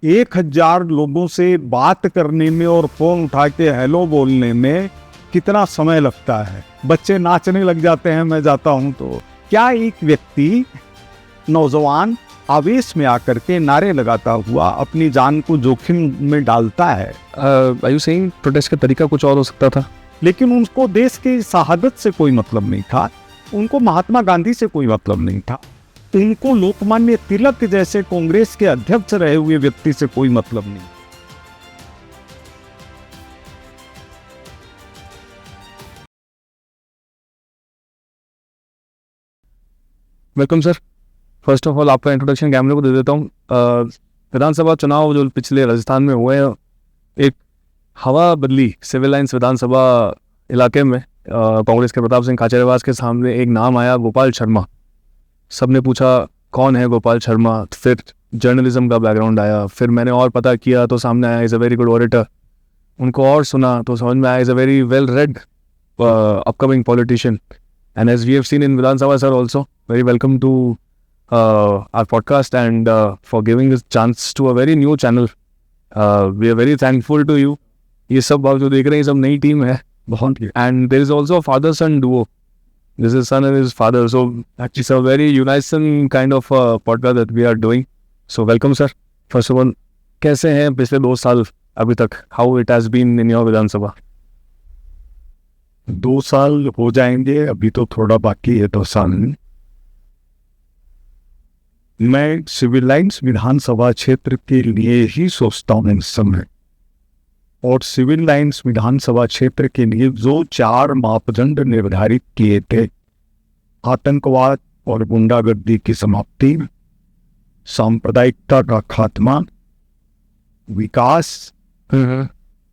1000 लोगों से बात करने में और फोन उठा के हेलो बोलने में कितना समय लगता है। बच्चे नाचने लग जाते हैं मैं जाता हूं तो। क्या एक व्यक्ति नौजवान आवेश में आकर के नारे लगाता हुआ अपनी जान को जोखिम में डालता है? आर यू सेइंग प्रोटेस्ट का तरीका कुछ और हो सकता था? लेकिन उनको देश की शहादत से कोई मतलब नहीं था, उनको महात्मा गांधी से कोई मतलब नहीं था, उनको लोकमान्य तिलक जैसे कांग्रेस के अध्यक्ष रहे हुए व्यक्ति से कोई मतलब नहीं। Welcome sir. First of all आपका इंट्रोडक्शन कैमरे को दे देता हूँ। विधानसभा चुनाव जो पिछले राजस्थान में हुए हैं, एक हवा बदली सिविल लाइन्स विधानसभा इलाके में। कांग्रेस के प्रताप सिंह खाचरियावास के सामने एक नाम आया, गोपाल शर्मा। सबने पूछा कौन है गोपाल शर्मा, फिर जर्नलिज्म का बैकग्राउंड आया, फिर मैंने और पता किया तो सामने आया is a very good orator. उनको और सुना तो समझ में आया is a very well read upcoming politician. And as we have seen in Vidhan Sabha sir also, very welcome to our podcast and for giving this chance to a very new channel. We are very thankful to you. ये सब आप जो देख रहे हैं सब नई team है बहुत। And there is also a father-son duo. This is son and his father. So it's a very unison kind of podcast that we are doing. So welcome sir. First of all, कैसे हैं पिछले 2 साल अभी तक? How it has been in your विधानसभा? 2 साल हो जाएंगे, अभी तो थोड़ा बाकी है 2 साल। मैं सिविल लाइन्स विधानसभा क्षेत्र के लिए ही सोचता हूँ इस समय, और सिविल लाइन्स विधानसभा क्षेत्र के लिए जो 4 मापदंड निर्धारित किए थे, आतंकवाद और गुंडागर्दी की समाप्ति, सांप्रदायिकता का खात्मा, विकास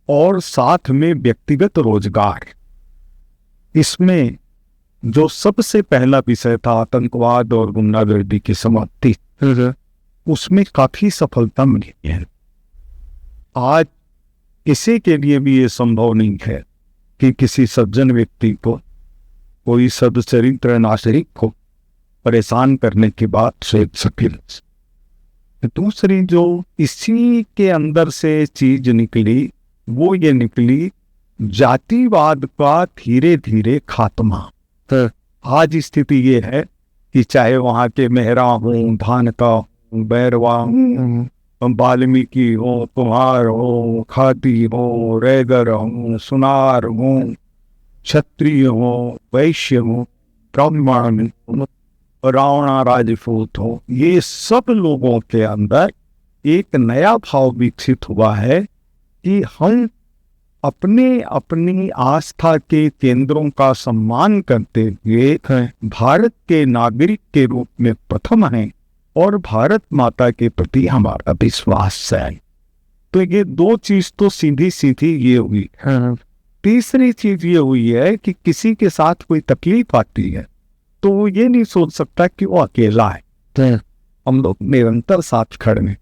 और साथ में व्यक्तिगत रोजगार, इसमें जो सबसे पहला विषय था आतंकवाद और गुंडागर्दी की समाप्ति, उसमें काफी सफलता मिली है। आज किसी के लिए भी ये संभव नहीं है कि किसी सज्जन व्यक्ति को, कोई सदचरित्र नागरिक को परेशान करने की बात सोच सके। दूसरी जो इसी के अंदर से चीज निकली वो ये निकली जातिवाद का धीरे धीरे खात्मा। आज स्थिति ये है कि चाहे वहाँ के मेहरा हो, धानका हो, बैरवा हो, वाल्मीकि हो, कुम्हार हो, खाती हो, रैगर हो, सुनार हो, क्षत्रिय हो, वैश्य हो, ब्राह्मण हो, रावणा राजपूत हो, ये सब लोगों के अंदर एक नया भाव विकसित हुआ है कि हम अपनी आस्था के केंद्रों का सम्मान करते हुए भारत के नागरिक के रूप में प्रथम हैं और भारत माता के प्रति हमारा विश्वास है। तो ये 2 चीज तो सीधी सीधी ये हुई। तीसरी चीज ये हुई है कि किसी के साथ कोई तकलीफ आती है तो वो ये नहीं सोच सकता कि वो अकेला है, हम लोग निरंतर साथ खड़े हैं।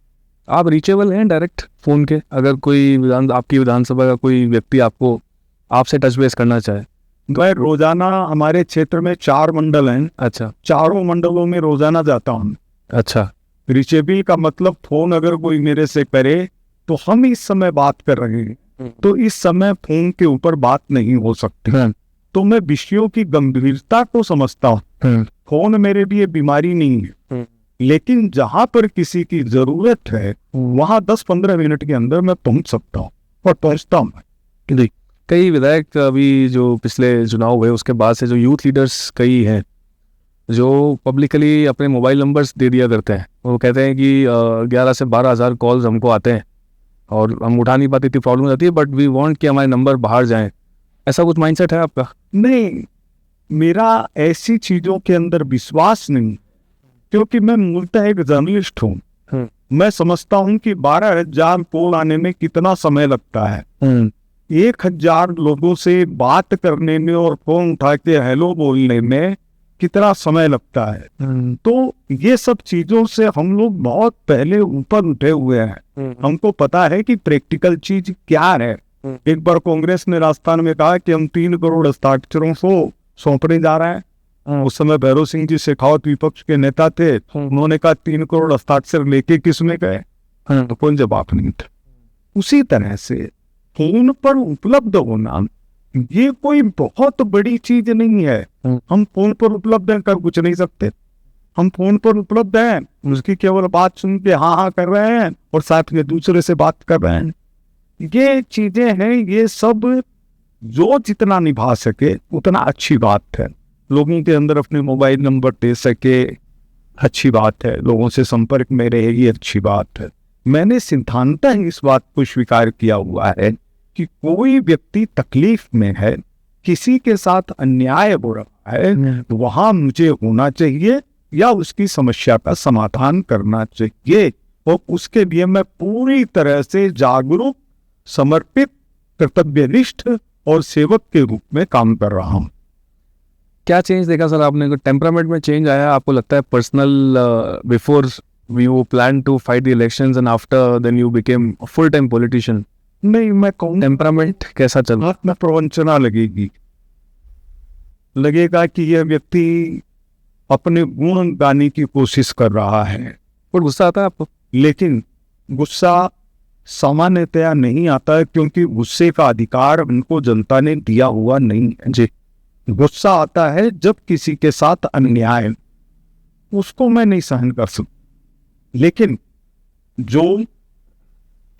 आप रीचेबल हैं डायरेक्ट फ़ोन के? अगर कोई आपकी विधानसभा का कोई व्यक्ति आपसे टच बेस करना चाहे? मैं रोजाना, हमारे क्षेत्र में 4 मंडल हैं। अच्छा। 4 मंडलों में रोजाना जाता हूँ। अच्छा। रीचेबल का मतलब फोन अगर कोई मेरे से करे तो हम इस समय बात कर रहे हैं तो इस समय फोन के ऊपर बात नहीं हो सकती। तो मैं विषयों की गंभीरता को समझता हूँ। फोन मेरे लिए बीमारी नहीं है, लेकिन जहां पर किसी की जरूरत है वहां 10-15 मिनट के अंदर मैं पहुंच सकता हूं और पहुंचता हूं। कई विधायक अभी जो पिछले चुनाव हुए उसके बाद से जो यूथ लीडर्स कई हैं जो पब्लिकली अपने मोबाइल नंबर्स दे दिया करते हैं, वो कहते हैं कि 11 से 12 हज़ार कॉल्स हमको आते हैं और हम उठा नहीं पाते, इतनी प्रॉब्लम आती है, बट वी वांट कि हमारे नंबर बाहर जाएं। ऐसा कुछ माइंडसेट है आपका? नहीं, मेरा ऐसी चीजों के अंदर विश्वास नहीं, क्योंकि मैं मूलतः एक जर्नलिस्ट हूँ। मैं समझता हूँ कि 12,000 कॉल आने में कितना समय लगता है। 1000 लोगों से बात करने में और फोन उठा के हेलो बोलने में कितना समय लगता है। तो ये सब चीजों से हम लोग बहुत पहले ऊपर उठे हुए हैं। हमको पता है कि प्रैक्टिकल चीज क्या है। एक बार कांग्रेस ने राजस्थान में कहा कि हम 3 करोड़ हस्ताक्षरों को सौंपने जा रहे हैं। उस समय भैरव सिंह जी शेखावत विपक्ष के नेता थे। उन्होंने कहा 3 करोड़ हस्ताक्षर लेके किस में गए? तो कोई जवाब नहीं था। उसी तरह से फोन पर उपलब्ध होना ये कोई बहुत बड़ी चीज नहीं है। हम फोन पर उपलब्ध हैं, कर कुछ नहीं सकते। हम फोन पर उपलब्ध हैं, उसकी केवल बात सुन के हाँ हाँ कर रहे हैं और साथ में दूसरे से बात कर रहे हैं। ये चीजें हैं, ये सब जो जितना निभा सके उतना अच्छी बात है। लोगों के अंदर अपने मोबाइल नंबर दे सके, अच्छी बात है। लोगों से संपर्क में रहे, ये अच्छी बात है। मैंने सिद्धांतः इस बात को स्वीकार किया हुआ है कि कोई व्यक्ति तकलीफ में है, किसी के साथ अन्याय हो रहा है, तो वहां मुझे होना चाहिए या उसकी समस्या का समाधान करना चाहिए, और उसके लिए मैं पूरी तरह से जागरूक, समर्पित, कर्तव्यनिष्ठ और सेवक के रूप में काम कर रहा हूँ। क्या चेंज देखा सर आपने? टेम्परामेंट में चेंज आया आपको लगता है? Personal before you plan to fight the elections and after then you became full time politician? नहीं, मैं कहूँ टेम्परामेंट कैसा चल रहा? में प्रवंचना लगेगी, लगेगा कि यह व्यक्ति अपने गुण गाने की कोशिश कर रहा है। और गुस्सा आता है आपको? लेकिन गुस्सा सामान्यतया नहीं आता है, क्योंकि गुस्से का अधिकार उनको जनता ने दिया हुआ नहीं है। जी। गुस्सा आता है जब किसी के साथ अन्याय, उसको मैं नहीं सहन कर सकता। लेकिन जो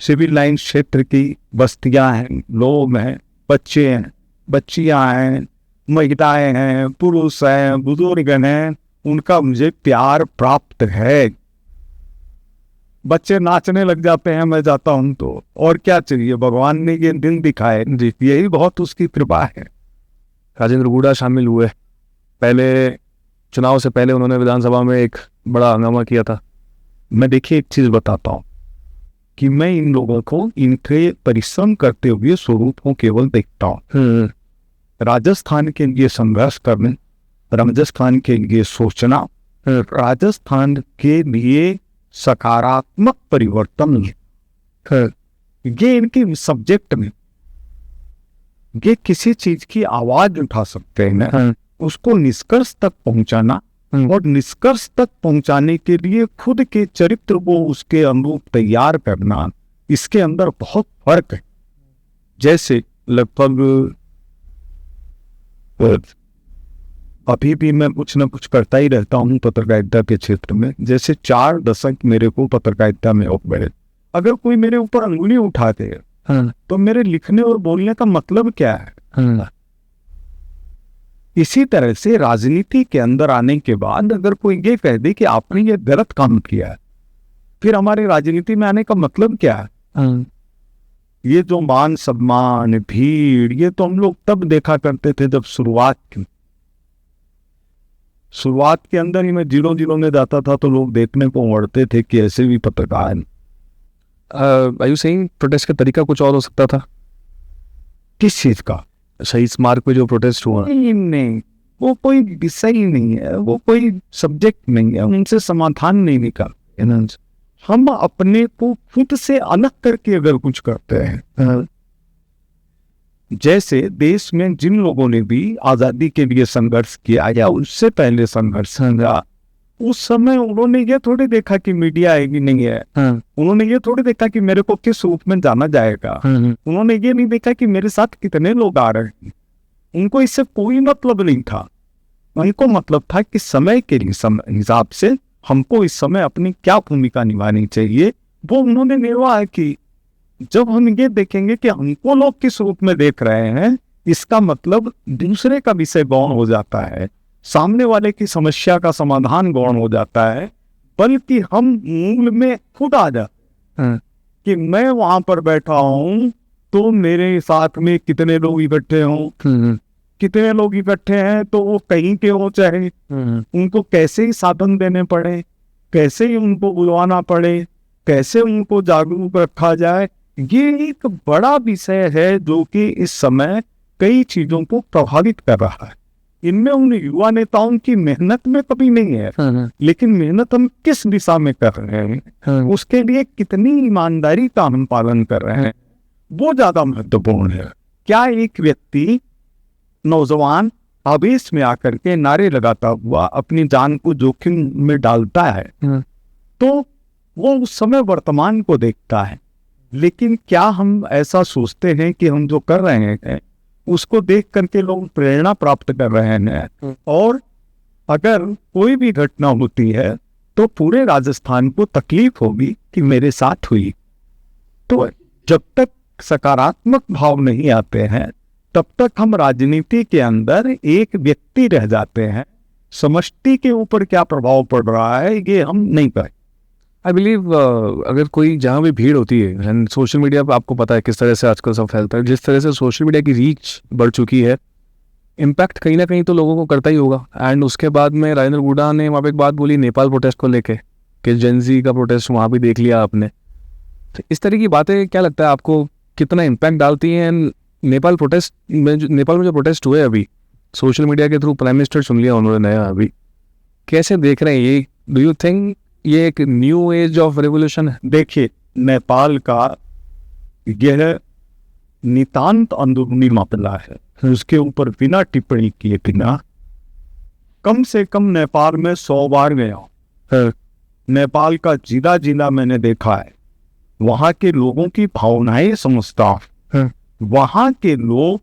सिविल लाइन क्षेत्र की बस्तियां हैं, लोग हैं, बच्चे हैं, बच्चियां हैं, महिलाएं हैं, पुरुष हैं, बुजुर्ग हैं, उनका मुझे प्यार प्राप्त है। बच्चे नाचने लग जाते हैं, मैं जाता हूं तो, और क्या चाहिए? भगवान ने ये दिन दिखाए, यही बहुत उसकी कृपा है। राजेंद्र गुड़ा शामिल हुए, पहले चुनाव से पहले उन्होंने विधानसभा में एक बड़ा हंगामा किया था। मैं देखिए एक चीज बताता हूँ कि मैं इन लोगों को इनके परिश्रम करते हुए स्वरूप को केवल देखता हूँ। राजस्थान के लिए संघर्ष करने, राजस्थान के लिए सोचना, राजस्थान के लिए सकारात्मक परिवर्तन, ये इनके सब्जेक्ट में, ये किसी चीज की आवाज उठा सकते हैं ना, उसको निष्कर्ष तक पहुंचाना, और निष्कर्ष तक पहुंचाने के लिए खुद के चरित्र को उसके अनुरूप तैयार करना, इसके अंदर बहुत फर्क है। जैसे लगभग अभी भी मैं कुछ न कुछ करता ही रहता हूँ पत्रकारिता के क्षेत्र में। जैसे 4 दशक मेरे को पत्रकारिता में हो गए। अगर कोई मेरे ऊपर अंगुली उठाते हैं तो मेरे लिखने और बोलने का मतलब क्या है? इसी तरह से राजनीति के अंदर आने के बाद अगर कोई ये कह दे कि आपने ये गलत काम किया है, फिर हमारे राजनीति में आने का मतलब क्या है? ये जो मान सम्मान, भीड़, ये तो हम लोग तब देखा करते थे जब शुरुआत के अंदर ही मैं 0-0 में जाता था तो लोग देखने को उमड़ते थे कि ऐसे भी पत्रकार हैं। आर यू सेइंग प्रोटेस्ट का तरीका कुछ और हो सकता था? किस चीज का? शहीद स्मारक पे जो प्रोटेस्ट हुआ। नहीं, वो कोई विषय ही नहीं है, वो कोई सब्जेक्ट नहीं है, उनसे समाधान नहीं निकाल। हम अपने को खुद से अलग करके अगर कुछ करते हैं, जैसे देश में जिन लोगों ने भी आजादी के लिए संघर्ष किया या उससे पहले संघर्ष किया, उस समय उन्होंने ये थोड़ी देखा कि मीडिया है कि नहीं है। उन्होंने ये थोड़ी देखा कि मेरे को किस रूप में जाना जाएगा। उन्होंने ये नहीं देखा कि मेरे साथ कितने लोग आ रहे हैं। उनको इससे कोई मतलब नहीं था। उनको मतलब था कि समय के हिसाब से हमको इस समय अपनी क्या भूमिका निभानी चाहिए, वो उन्होंने निर्वाह की। जब हम ये देखेंगे कि हमको लोग किस रूप में देख रहे हैं, इसका मतलब दूसरे का विषय गौण हो जाता है, सामने वाले की समस्या का समाधान गौण हो जाता है, बल्कि हम मूल में खुद आ जाते हैं कि मैं वहां पर बैठा हूं तो मेरे साथ में कितने लोग इकट्ठे हों, कितने लोग इकट्ठे हैं तो वो कहीं के हो, चाहे उनको कैसे ही साधन देने पड़े, कैसे ही उनको बुलवाना पड़े, कैसे उनको जागरूक रखा जाए, ये एक बड़ा विषय है जो कि इस समय कई चीजों को प्रभावित कर रहा है। इनमें उन युवा नेताओं की मेहनत में कभी नहीं है, लेकिन मेहनत हम किस दिशा में कर रहे हैं, उसके लिए कितनी ईमानदारी का हम पालन कर रहे हैं, वो ज्यादा महत्वपूर्ण है। क्या एक व्यक्ति नौजवान आवेश में आकर के नारे लगाता हुआ अपनी जान को जोखिम में डालता है, तो वो उस समय वर्तमान को देखता है। लेकिन क्या हम ऐसा सोचते हैं कि हम जो कर रहे हैं उसको देख करके लोग प्रेरणा प्राप्त कर रहे हैं, और अगर कोई भी घटना होती है तो पूरे राजस्थान को तकलीफ होगी कि मेरे साथ हुई। तो जब तक सकारात्मक भाव नहीं आते हैं तब तक हम राजनीति के अंदर एक व्यक्ति रह जाते हैं। समष्टि के ऊपर क्या प्रभाव पड़ रहा है ये हम नहीं कर। आई बिलीव अगर कोई जहाँ भी भीड़ होती है, एंड सोशल मीडिया पर आपको पता है किस तरह से आजकल सब फैलता है, जिस तरह से सोशल मीडिया की रीच बढ़ चुकी है, इम्पैक्ट कहीं ना कहीं तो लोगों को करता ही होगा। एंड उसके बाद में राजेंद्र गुड़ा ने वहाँ पे एक बात बोली नेपाल प्रोटेस्ट को लेके कि जेनजी का प्रोटेस्ट वहाँ भी देख लिया आपने। तो इस तरह की बातें क्या लगता है आपको कितना इम्पैक्ट डालती हैं? नेपाल में जो प्रोटेस्ट हुए अभी सोशल मीडिया के थ्रू, प्राइम मिनिस्टर चुन लिया उन्होंने नया, अभी कैसे देख रहे हैं ये? डू यू थिंक ये एक न्यू एज ऑफ रेवोल्यूशन है? देखिए, नेपाल का यह नितांत अंदरूनी मामला है, उसके ऊपर बिना टिप्पणी किए बिना कम से कम नेपाल में 100 बार गया हूं। नेपाल का जिला जिला मैंने देखा है, वहां के लोगों की भावनाएं समझता हूं। वहां के लोग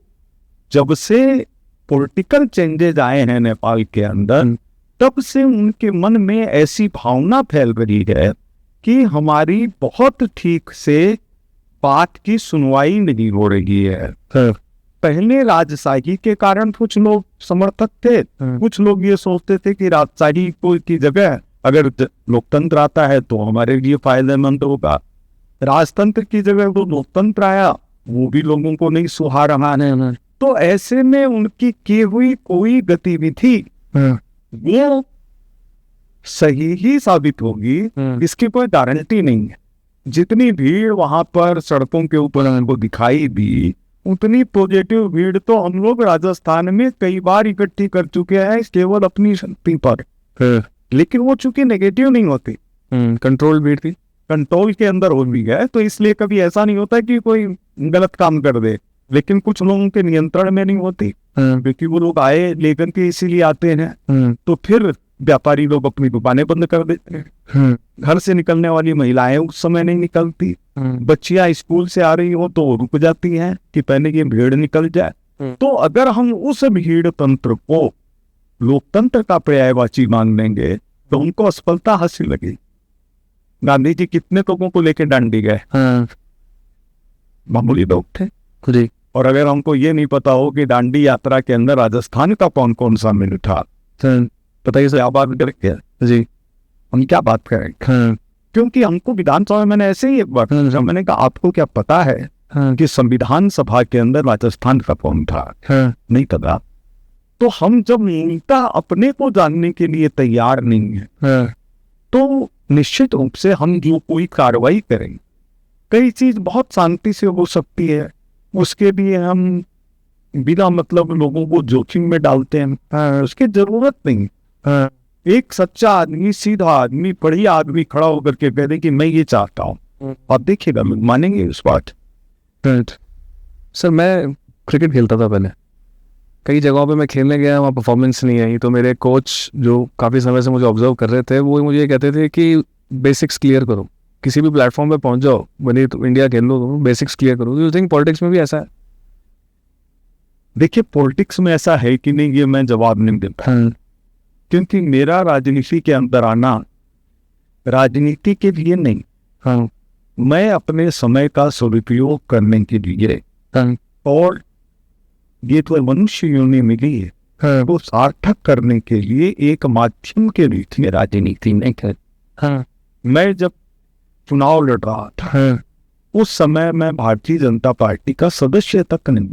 जब से पॉलिटिकल चेंजेज आए हैं नेपाल के अंदर, तब से उनके मन में ऐसी भावना फैल रही है कि हमारी बहुत ठीक से बात की सुनवाई नहीं हो रही है। पहले राजशाही के कारण कुछ लोग समर्थक थे, कुछ लोग ये सोचते थे कि राजशाही की जगह अगर लोकतंत्र आता है तो हमारे लिए फायदेमंद होगा। राजतंत्र की जगह वो लोकतंत्र आया, वो भी लोगों को नहीं सुहा रहा है। तो ऐसे में उनकी की हुई कोई गतिविधि वो सही ही साबित होगी, इसकी कोई गारंटी नहीं है। जितनी भीड़ वहां पर सड़कों के ऊपर हमको दिखाई दी, उतनी पॉजिटिव भीड़ तो हम लोग राजस्थान में कई बार इकट्ठी कर चुके हैं केवल अपनी शक्ति पर, लेकिन वो चूंकि नेगेटिव नहीं होती, कंट्रोल भीड़ थी, कंट्रोल के अंदर हो भी गए, तो इसलिए कभी ऐसा नहीं होता कि कोई गलत काम कर दे। लेकिन कुछ लोगों के नियंत्रण में नहीं होती, क्योंकि वो लोग आए लेकर के इसीलिए आते हैं। तो फिर व्यापारी लोग अपनी दुकानें बंद कर देते हैं, घर से निकलने वाली महिलाएं उस समय नहीं निकलती, बच्चियां स्कूल से आ रही हो तो रुक जाती हैं कि पहले ये भीड़ निकल जाए। तो अगर हम उस भीड़ तंत्र को लोकतंत्र का पर्यायवाची मान लेंगे तो उनको असफलता हासिल लगी। गांधी जी कितने लोगों को लेकर दांडी गए? मामूली लोग थे जी। और अगर हमको ये नहीं पता हो कि दांडी यात्रा के अंदर राजस्थान का कौन कौन सा मिल था, बताइए सर। क्या बात करेंगे जी, हम क्या बात करेंगे? क्योंकि हमको विधानसभा में मैंने ऐसे ही एक बार मैंने कहा, आपको क्या पता है कि संविधान सभा के अंदर राजस्थान का कौन था? नहीं पता। तो हम जब नेता अपने को जानने के लिए तैयार नहीं है तो निश्चित रूप से हम जो कोई कार्रवाई करेंगे, कई चीज बहुत शांति से हो सकती है, उसके लिए हम बिना मतलब लोगों को जोखिम में डालते हैं, उसकी जरूरत नहीं। एक सच्चा आदमी, सीधा आदमी, बढ़िया आदमी खड़ा होकर के कह दे कि मैं ये चाहता हूँ, आप देखिएगा लोग मानेंगे उस बात। सर मैं क्रिकेट खेलता था पहले, कई जगहों पे मैं खेलने गया, वहाँ परफॉर्मेंस नहीं आई, तो मेरे कोच जो काफ़ी समय से मुझे ऑब्जर्व कर रहे थे, वो मुझे ये कहते थे कि बेसिक्स क्लियर करो, किसी भी प्लेटफॉर्म पे पहुंच जाओ, बने तो इंडिया खेल लो, तो बेसिक्स क्लियर करो। यू थिंक पॉलिटिक्स में भी ऐसा है? देखिए, पॉलिटिक्स में ऐसा है कि नहीं ये मैं जवाब नहीं देता, क्योंकि मेरा राजनीति के अंदर आना राजनीति के लिए नहीं, मैं अपने समय का सदुपयोग करने के लिए, और ये तो मनुष्य योनि मिली है वो सार्थक करने के लिए एक माध्यम के रूप में राजनीति नहीं कर। मैं जब चुनाव लड़ रहा था उस समय मैं भारतीय जनता पार्टी का सदस्य तक नहीं,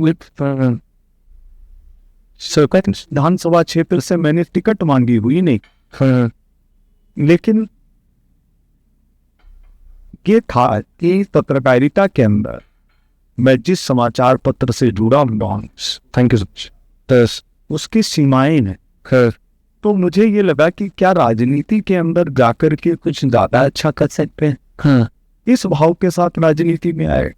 विधानसभा क्षेत्र से मैंने टिकट मांगी हुई नहीं, लेकिन ये था कि पत्रकारिता के अंदर मैं जिस समाचार पत्र से जुड़ा हुआ, थैंक यू सो मच, उसकी सीमाएं हैं। तो मुझे ये लगा कि क्या राजनीति के अंदर जाकर के कुछ ज्यादा अच्छा कर सकते हैं, इस भाव के साथ राजनीति में आए।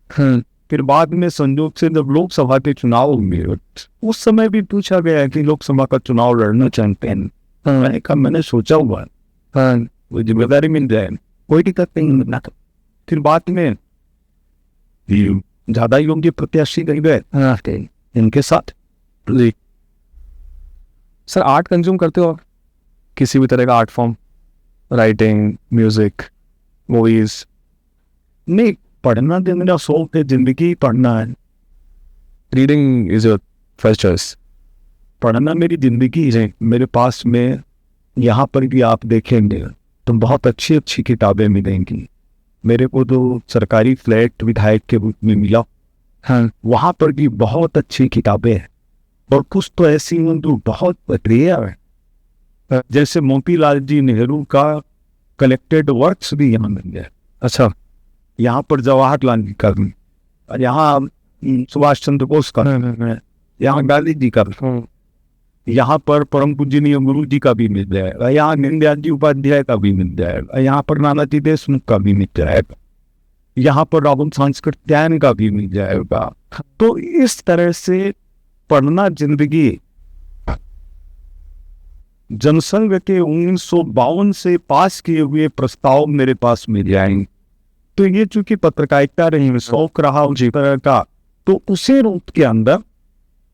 फिर बाद में संयोग से जब लोकसभा के चुनाव हुए, उस समय भी पूछा गया कि लोकसभा का चुनाव लड़ना चाहते हैं, मैंने कहा मैंने सोचा हुआ वो जिम्मेदारी मिल जाए, कोई दिक्कत नहीं मिलना। तो फिर बाद में ज्यादा योग्य प्रत्याशी रह गए इनके साथ। जी सर, आर्ट कंज्यूम करते हो आप? किसी भी तरह का art form, writing, music, movies? नहीं, पढ़ना तो मेरा शौक है, जिंदगी पढ़ना है। Reading is your first choice? पढ़ना मेरी जिंदगी है। मेरे पास में यहाँ पर भी आप देखेंगे तो बहुत अच्छी अच्छी किताबें मिलेंगी। मेरे को जो सरकारी फ्लैट विधायक के रूप में मिला, हाँ, वहाँ पर भी बहुत अच्छी किताबें हैं, और कुछ तो ऐसी हैं जो बहुत रेयर है। जैसे मोतीलाल जी नेहरू का कलेक्टेड वर्क्स भी यहाँ मिल गए। अच्छा। यहाँ पर जवाहरलाल जी का भी, और यहाँ सुभाष चंद्र बोस का, यहाँ गांधी जी का, यहाँ पर परम पूजनीय गुरु जी का भी मिल जाएगा, यहाँ दीनदयाल जी उपाध्याय का भी मिल जाएगा, यहाँ पर नानाजी देशमुख का भी मिल जाएगा, यहाँ पर राहुल सांस्कृत्यायन का भी मिल जाएगा। तो इस तरह से पढ़ना जिंदगी। जनसंघ के 1952 से पास किए हुए प्रस्ताव मेरे पास मिल जाएंगे। तो ये चूंकि पत्रकारिता रही, शौक रहा उस तरह का, तो उसी रूप के अंदर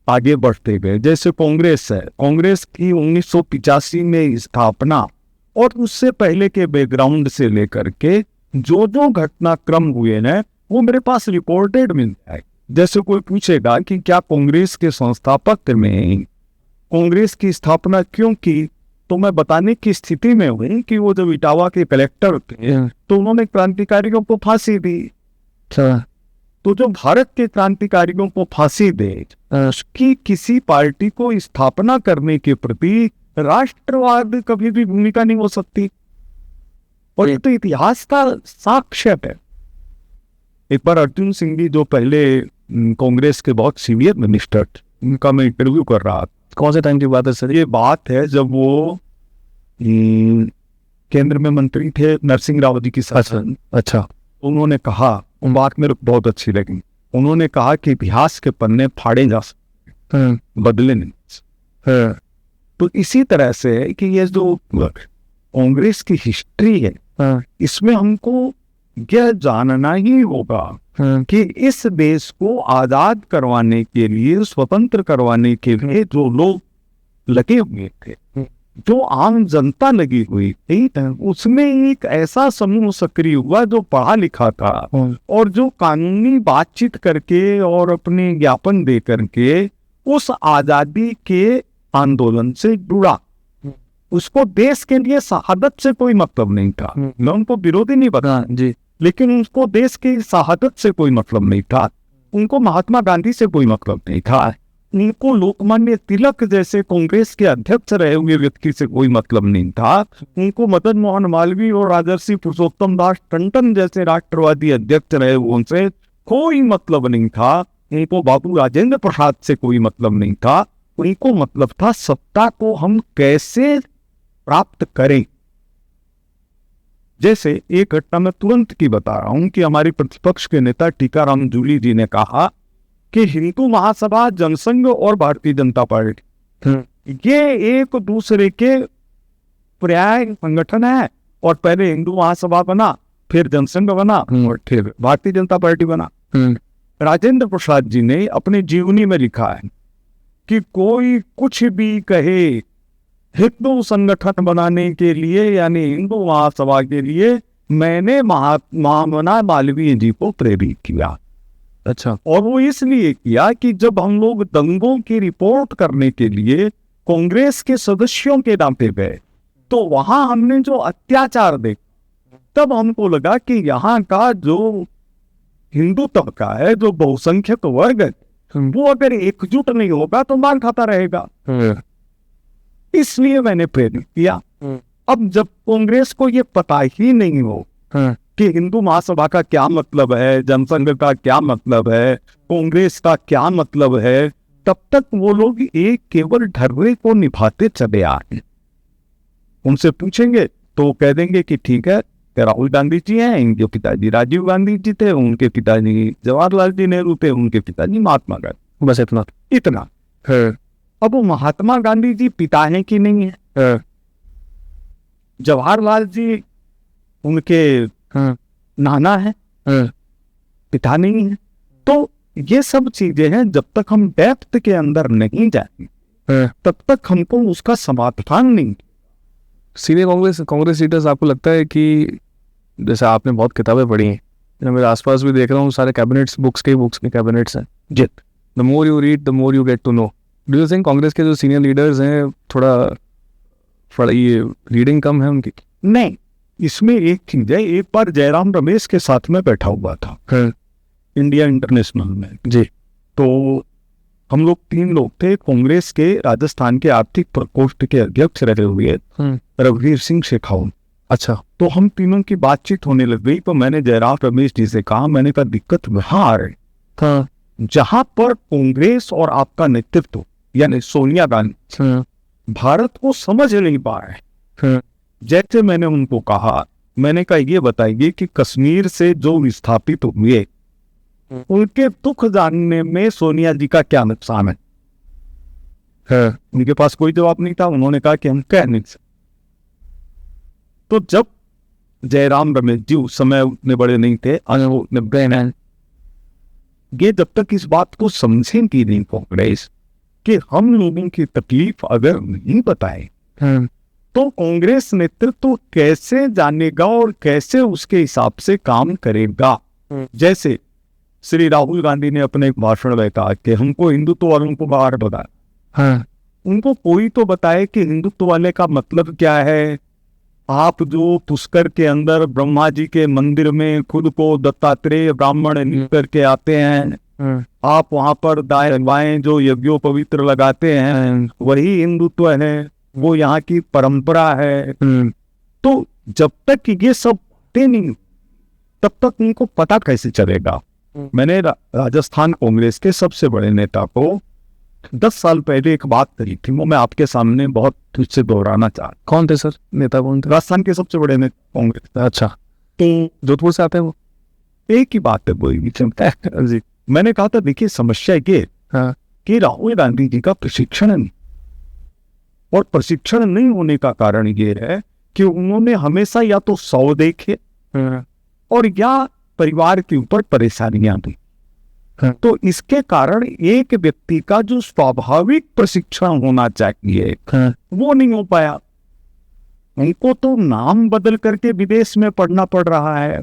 आगे बढ़ते गए। जैसे कांग्रेस है, कांग्रेस की 1985 में स्थापना, और उससे पहले के बैकग्राउंड से लेकर के जो जो घटनाक्रम हुए हैं वो मेरे पास रिपोर्टेड मिलता है। जैसे कोई पूछेगा कि क्या कांग्रेस के संस्थापक में कांग्रेस की स्थापना क्यों की, तो मैं बताने की स्थिति में हुई कि वो जब इटावा के कलेक्टर थे तो उन्होंने क्रांतिकारियों को फांसी दी। तो जो भारत के क्रांतिकारियों को फांसी दे, उसकी किसी पार्टी को स्थापना करने के प्रति राष्ट्रवाद कभी भी भूमिका नहीं हो सकती, और ये तो इतिहास का साक्ष्य है। एक बार अर्जुन सिंह जी जो पहले कांग्रेस के बहुत सीनियर मिनिस्टर थे, उनका मैं इंटरव्यू कर रहा था। कौन से टाइम की बात है सर? ये बात है जब वो केंद्र में मंत्री थे नरसिंह राव जी की शासन। अच्छा। उन्होंने कहा, वो बात मेरे को बहुत अच्छी लगी, उन्होंने कहा कि इतिहास के पन्ने फाड़े जा सकते, बदले नहीं। तो इसी तरह से कि ये जो कांग्रेस की हिस्ट्री है, इसमें हमको यह जानना ही होगा कि इस देश को आजाद करवाने के लिए, स्वतंत्र करवाने के लिए जो लोग लगे हुए थे, जो आम जनता लगी हुई थी, उसमें एक ऐसा समूह सक्रिय हुआ जो पढ़ा लिखा था और जो कानूनी बातचीत करके और अपने ज्ञापन दे करके उस आजादी के आंदोलन से जुड़ा। उसको देश के लिए शहादत से कोई मतलब नहीं था। मैं उनको विरोधी नहीं बता जी, लेकिन उसको देश की शहादत से कोई मतलब नहीं था, उनको महात्मा गांधी से कोई मतलब नहीं था, उनको लोकमान्य तिलक जैसे कांग्रेस के अध्यक्ष रहे हुए व्यक्ति से कोई मतलब नहीं था, उनको मदन मोहन मालवीय और राजर्षि पुरुषोत्तम दास टंडन जैसे राष्ट्रवादी अध्यक्ष रहे हुए उनसे कोई मतलब नहीं था, उनको बाबू राजेंद्र प्रसाद से कोई मतलब नहीं था। उनको मतलब था सत्ता को हम कैसे प्राप्त करें। जैसे एक घटना मैं तुरंत की बता रहा हूं कि हमारे प्रतिपक्ष के नेता टीकाराम जूली जी ने कहा कि हिंदू महासभा, जनसंघ और भारतीय जनता पार्टी ये एक दूसरे के पर्याय संगठन है, और पहले हिंदू महासभा बना, फिर जनसंघ बना, और फिर भारतीय जनता पार्टी बना। राजेंद्र प्रसाद जी ने अपनी जीवनी में लिखा है कि कोई कुछ भी कहे, हिंदू संगठन बनाने के लिए यानी हिंदू महासभा के लिए मैंने महामना मालवीय जी को प्रेरित किया। अच्छा। और वो इसलिए किया कि जब हम लोग दंगों की रिपोर्ट करने के लिए कांग्रेस के सदस्यों के नाम पे गए तो वहां हमने जो अत्याचार देखा, तब हमको लगा कि यहाँ का जो हिंदू तबका है, जो बहुसंख्यक वर्ग है, वो अगर एकजुट नहीं होगा तो मार खाता रहेगा। इसलिए मैंने प्रेरित किया। अब जब कांग्रेस को ये पता ही नहीं हो कि हिंदू महासभा का क्या मतलब है, जनसंघ का क्या मतलब है, कांग्रेस का क्या मतलब है, तब तक वो लोग एक केवल ढर्रे को निभाते चले आए। उनसे पूछेंगे तो कह देंगे कि ठीक है, राहुल गांधी जी हैं, इनके पिताजी राजीव गांधी जी थे, उनके पिताजी जवाहरलाल जी नेहरू थे, उनके पिताजी महात्मा गांधी। बस इतना है। अब वो महात्मा गांधी जी पिता हैं कि नहीं है? जवाहरलाल जी उनके हाँ, नाना है, हाँ, पिता नहीं है। तो ये सब चीजें हैं, जब तक हम डेप्थ के अंदर नहीं जाएंगे हाँ। तब तक हमको उसका समाधान नहीं। सीनियर कांग्रेस लीडर्स, आपको लगता है कि जैसे आपने बहुत किताबें पढ़ी हैं, मैं मेरे आसपास भी देख रहा हूँ सारे कैबिनेट्स बुक्स के कैबिनेट्स हैं। जित the more you read the more you get to know. Do you think Congress के जो सीनियर लीडर्स हैं थोड़ा ये रीडिंग कम है उनकी? नहीं, इसमें एक चीज है, एक बार जयराम रमेश के साथ में बैठा हुआ था हाँ, इंडिया इंटरनेशनल में। जी। तो हम लोग 3 लोग थे, कांग्रेस के राजस्थान के आर्थिक प्रकोष्ठ के अध्यक्ष रहे हुए रघुवीर सिंह शेखावत। अच्छा। तो हम तीनों की बातचीत होने लग गई। तो मैंने जयराम रमेश जी से कहा, मैंने कहा दिक्कत वहां आ रही हाँ, जहां पर कांग्रेस और आपका नेतृत्व यानी सोनिया गांधी हाँ, भारत को समझ नहीं पा रहे। हाँ, जैसे मैंने उनको कहा, मैंने कहा ये बताइए कि कश्मीर से जो विस्थापित हुए उनके दुख जानने में सोनिया जी का क्या नुकसान है। हाँ, उनके पास कोई जवाब नहीं था। उन्होंने कहा कि हम कह नहीं सकते। तो जब जयराम रमेश जी उस समय उतने बड़े नहीं थे, उतने बड़े हैं, ये जब तक इस बात को समझेंगी नहीं कांग्रेस कि हम लोगों की तकलीफ अगर नहीं बताए हाँ, तो कांग्रेस नेतृत्व कैसे जानेगा और कैसे उसके हिसाब से काम करेगा। जैसे श्री राहुल गांधी ने अपने एक भाषण में कहा कि हमको हिंदुत्व वालों को बाहर बताया। हाँ, उनको कोई तो बताए कि हिंदुत्व वाले का मतलब क्या है। आप जो पुष्कर के अंदर ब्रह्मा जी के मंदिर में खुद को दत्तात्रेय ब्राह्मण लिख करके आते हैं, हाँ, आप वहां पर दाएं बाएं जो यज्ञोपवित्र लगाते हैं, वही हिंदुत्व है, वो यहाँ की परंपरा है। तो जब तक ये सब नहीं तब तक उनको पता कैसे चलेगा। मैंने राजस्थान कांग्रेस के सबसे बड़े नेता को 10 साल पहले एक बात कही थी, वो मैं आपके सामने बहुत तुझ से दोहराना चाहता। कौन थे सर? नेता कौन थे? राजस्थान के सबसे बड़े नेता कांग्रेस। अच्छा, तो जोधपुर से आते हैं वो? एक ही बात है, कोई भी चिंता है जी। मैंने कहा था देखिए समस्या ये हाँ, कि राहुल गांधी जी का प्रशिक्षण नहीं, और प्रशिक्षण नहीं होने का कारण ये है कि उन्होंने हमेशा या तो 100 देखे हाँ, और या परिवार के ऊपर परेशानियां दी। हाँ, तो इसके कारण एक व्यक्ति का जो स्वाभाविक प्रशिक्षण होना चाहिए हाँ, वो नहीं हो पाया। उनको तो नाम बदल करके विदेश में पढ़ना पड़ रहा है,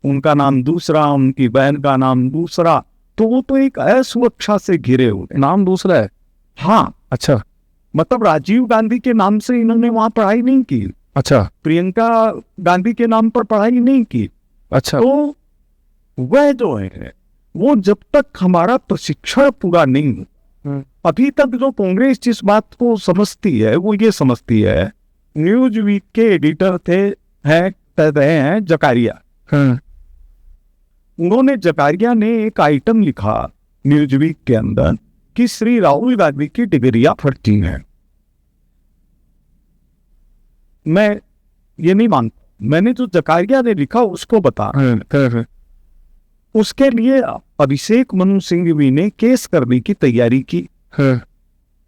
उनका नाम दूसरा, उनकी बहन का नाम दूसरा, तो वो तो एक असुरक्षा से घिरे हुए। नाम दूसरा है? हाँ, अच्छा, मतलब राजीव गांधी के नाम से इन्होंने वहां पढ़ाई नहीं की, अच्छा, प्रियंका गांधी के नाम पर पढ़ाई नहीं की। अच्छा। तो वह जो है वो जब तक हमारा प्रशिक्षण पूरा नहीं हो, अभी तक जो कांग्रेस जिस बात को समझती है वो ये समझती है, न्यूज वीक के एडिटर कह रहे हैं जकारिया। हाँ, उन्होंने जकारिया ने एक आइटम लिखा न्यूज वीक के अंदर कि श्री राहुल गांधी की डिग्रियां फर्जी हैं। मैं ये नहीं मानता, मैंने जो जकारिया ने लिखा उसको बता। हाँ, उसके लिए अभिषेक मनु सिंघवी ने केस करने की तैयारी की, हाँ,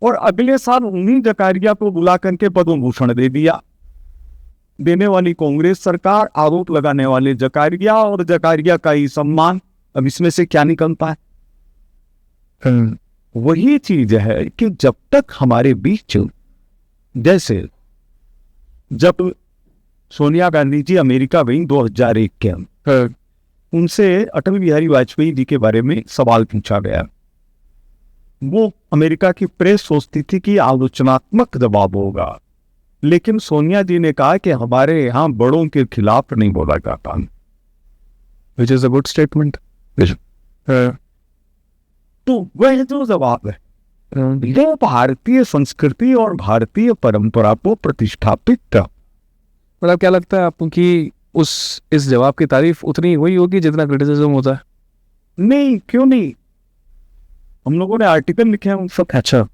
और अगले साल उन्हीं जकारिया को बुला करके पद्म भूषण दे दिया। देने वाली कांग्रेस सरकार, आरोप लगाने वाले जकारिया, और जकारिया का ही सम्मान। अब इसमें से क्या निकलता है? हाँ, वही चीज है कि जब तक हमारे बीच, जैसे जब सोनिया गांधी जी अमेरिका गई 2001 के अंदर, हाँ, उनसे अटल बिहारी वाजपेयी जी के बारे में सवाल पूछा गया। वो अमेरिका की प्रेस सोचती थी कि आलोचनात्मक जवाब होगा, लेकिन सोनिया जी ने कहा कि हमारे यहाँ बड़ों के खिलाफ नहीं बोला जाता। Which is a good statement. तो वह जो जवाब है वो भारतीय संस्कृति और भारतीय परंपरा को प्रतिष्ठापित था। पर अब क्या लगता है आपको कि इस जवाब की तारीफ उतनी हुई होगी जितना क्रिटिसिज्म होता है? नहीं, क्यों नहीं। हम लोगों ने आर्टिकल लिखे हैं उन सब। अच्छा,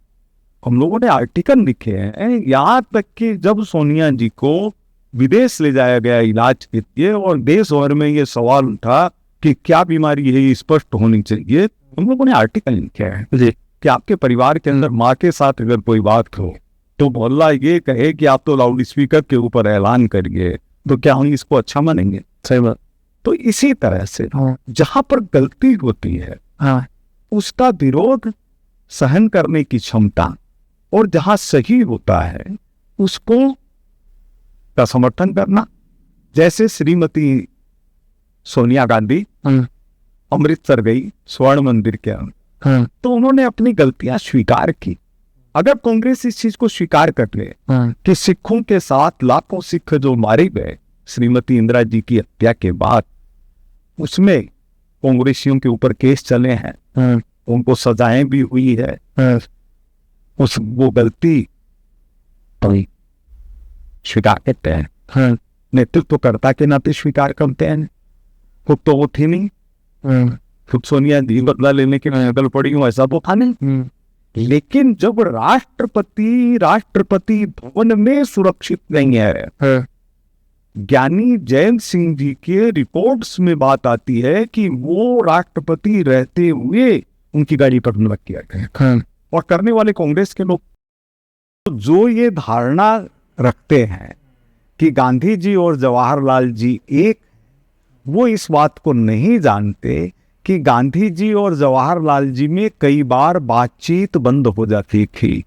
हम लोगों ने आर्टिकल लिखे हैं, यहाँ तक कि जब सोनिया जी को विदेश ले जाया गया इलाज के लिए और देश भर में ये सवाल उठा कि क्या बीमारी है, ये स्पष्ट होनी चाहिए, हम लोगों ने आर्टिकल लिखे हैं जी कि आपके परिवार के अंदर माँ के साथ अगर कोई बात हो तो मोहल्ला ये कहे कि आप तो लाउड स्पीकर के ऊपर ऐलान करिए, तो क्या हम इसको अच्छा मानेंगे? सही बात। तो इसी तरह से हाँ जहां पर गलती होती है हाँ उसका विरोध सहन करने की क्षमता, और जहां सही होता है उसको का समर्थन करना। जैसे श्रीमती सोनिया गांधी हाँ अमृतसर गई स्वर्ण मंदिर के अंदर, हाँ तो उन्होंने अपनी गलतियां स्वीकार की। अगर कांग्रेस इस चीज को स्वीकार कर ले हाँ कि सिखों के साथ लाखों सिख जो मारे गए श्रीमती इंदिरा जी की हत्या के बाद, उसमें कांग्रेसियों के ऊपर केस चले हैं, हाँ उनको सजाएं भी हुई है, हाँ उस वो गलती स्वीकार करते हैं, हाँ नेतृत्वकर्ता के नाते स्वीकार करते हैं। खुद तो वो थी नहीं, हाँ खुद सोनिया जी बदला लेने के अकल पड़ी हूँ ऐसा तो था नहीं। लेकिन जब राष्ट्रपति भवन में सुरक्षित नहीं है, हाँ ज्ञानी जैन सिंह जी के रिपोर्ट्स में बात आती है कि वो राष्ट्रपति रहते हुए उनकी गाड़ी पर हमला किया गया, हाँ और करने वाले कांग्रेस के लोग जो ये धारणा रखते हैं कि गांधी जी और जवाहरलाल जी एक, वो इस बात को नहीं जानते कि गांधी जी और जवाहरलाल जी में कई बार बातचीत बंद हो जाती थी।